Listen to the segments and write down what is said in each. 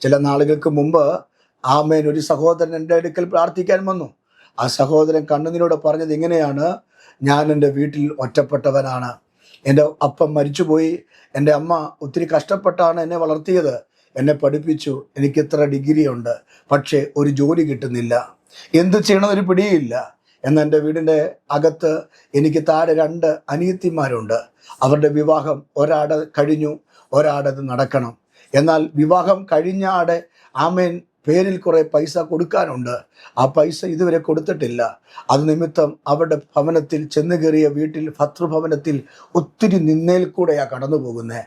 ചില നാളുകൾക്ക് മുമ്പ് ഒരു സഹോദരൻ എൻ്റെ അടുക്കൽ പ്രാർത്ഥിക്കാൻ വന്നു. ആ സഹോദരൻ കണ്ണുനീരോടെ പറഞ്ഞത് ഇങ്ങനെയാണ്: ഞാൻ എൻ്റെ വീട്ടിൽ ഒറ്റപ്പെട്ടവനാണ്. എൻ്റെ അപ്പം മരിച്ചുപോയി. എൻ്റെ അമ്മ ഒത്തിരി കഷ്ടപ്പെട്ടാണ് എന്നെ വളർത്തിയത്, എന്നെ പഠിപ്പിച്ചു. എനിക്ക് ഇത്ര ഡിഗ്രി ഉണ്ട്, പക്ഷേ ഒരു ജോലി കിട്ടുന്നില്ല. എന്ത് ചെയ്യണമെന്നൊരു പിടിയില്ല. എന്നാൽ എൻ്റെ വീടിൻ്റെ അകത്ത് എനിക്ക് താഴെ 2 അനിയത്തിമാരുണ്ട്. അവരുടെ വിവാഹം ഒരാടെ കഴിഞ്ഞു, ഒരാടത് നടക്കണം. എന്നാൽ വിവാഹം കഴിഞ്ഞ ആടെ പേരിൽ കുറെ പൈസ കൊടുക്കാനുണ്ട്. ആ പൈസ ഇതുവരെ കൊടുത്തിട്ടില്ല. അത് നിമിത്തം അവരുടെ ഭവനത്തിൽ ചെന്ന് കയറിയ വീട്ടിൽ, ഭർതൃഭവനത്തിൽ ഒത്തിരി നിന്നയിൽ കൂടെയാണ് കടന്നു പോകുന്നത്.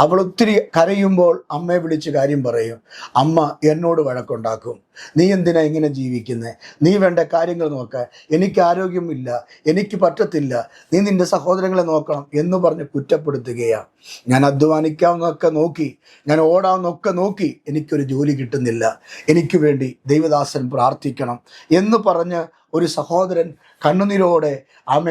അവൾ ഒത്തിരി കരയുമ്പോൾ അമ്മയെ വിളിച്ച് കാര്യം പറയും. അമ്മ എന്നോട് വഴക്കുണ്ടാക്കും. നീ എന്തിനാ ഇങ്ങനെ ജീവിക്കുന്നത്? നീ വേണ്ട കാര്യങ്ങൾ നോക്ക. എനിക്ക് ആരോഗ്യമില്ല, എനിക്ക് പറ്റത്തില്ല, നീ നിന്റെ സഹോദരങ്ങളെ നോക്കണം എന്ന് പറഞ്ഞ് കുറ്റപ്പെടുത്തുകയാണ്. ഞാൻ അധ്വാനിക്കാമെന്നൊക്കെ നോക്കി, ഞാൻ ഓടാമെന്നൊക്കെ നോക്കി, എനിക്കൊരു ജോലി കിട്ടുന്നില്ല. എനിക്ക് വേണ്ടി ദൈവദാസൻ പ്രാർത്ഥിക്കണം എന്ന് പറഞ്ഞ് ഒരു സഹോദരൻ കണ്ണുനീരോടെ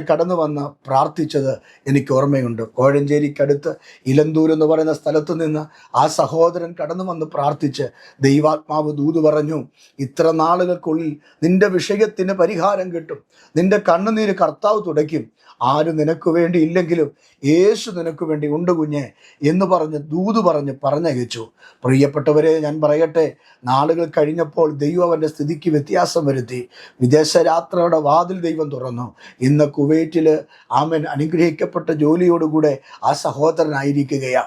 കടന്നു വന്ന് പ്രാർത്ഥിച്ചത് എനിക്ക് ഓർമ്മയുണ്ട്. കോഴഞ്ചേരിക്കടുത്ത് ഇലന്തൂർ എന്ന് പറയുന്ന സ്ഥലത്ത് നിന്ന് ആ സഹോദരൻ കടന്നു വന്ന് പ്രാർത്ഥിച്ച് ദൈവാത്മാവ് ദൂത് പറഞ്ഞു: ഇത്ര നാളുകൾക്കുള്ളിൽ നിന്റെ വിഷയത്തിന് പരിഹാരം കിട്ടും, നിന്റെ കണ്ണുനീര് കർത്താവ് തുടയ്ക്കും, ആരും നിനക്ക് വേണ്ടി ഇല്ലെങ്കിലും യേശു നിനക്ക് വേണ്ടി ഉണ്ട് കുഞ്ഞെ എന്ന് പറഞ്ഞ് ദൂത് പറഞ്ഞയച്ചു. പ്രിയപ്പെട്ടവരെ, ഞാൻ പറയട്ടെ, നാളുകൾ കഴിഞ്ഞപ്പോൾ ദൈവം അവൻ്റെ സ്ഥിതിക്ക് വ്യത്യാസം വരുത്തി. വിദേശ യാത്രയുടെ വാതിൽ ദൈവം തുറന്നു. ഇന്ന് കുവൈറ്റിൽ അനുഗ്രഹിക്കപ്പെട്ട ജോലിയോടുകൂടെ ആ സഹോദരനായിരിക്കുകയാണ്.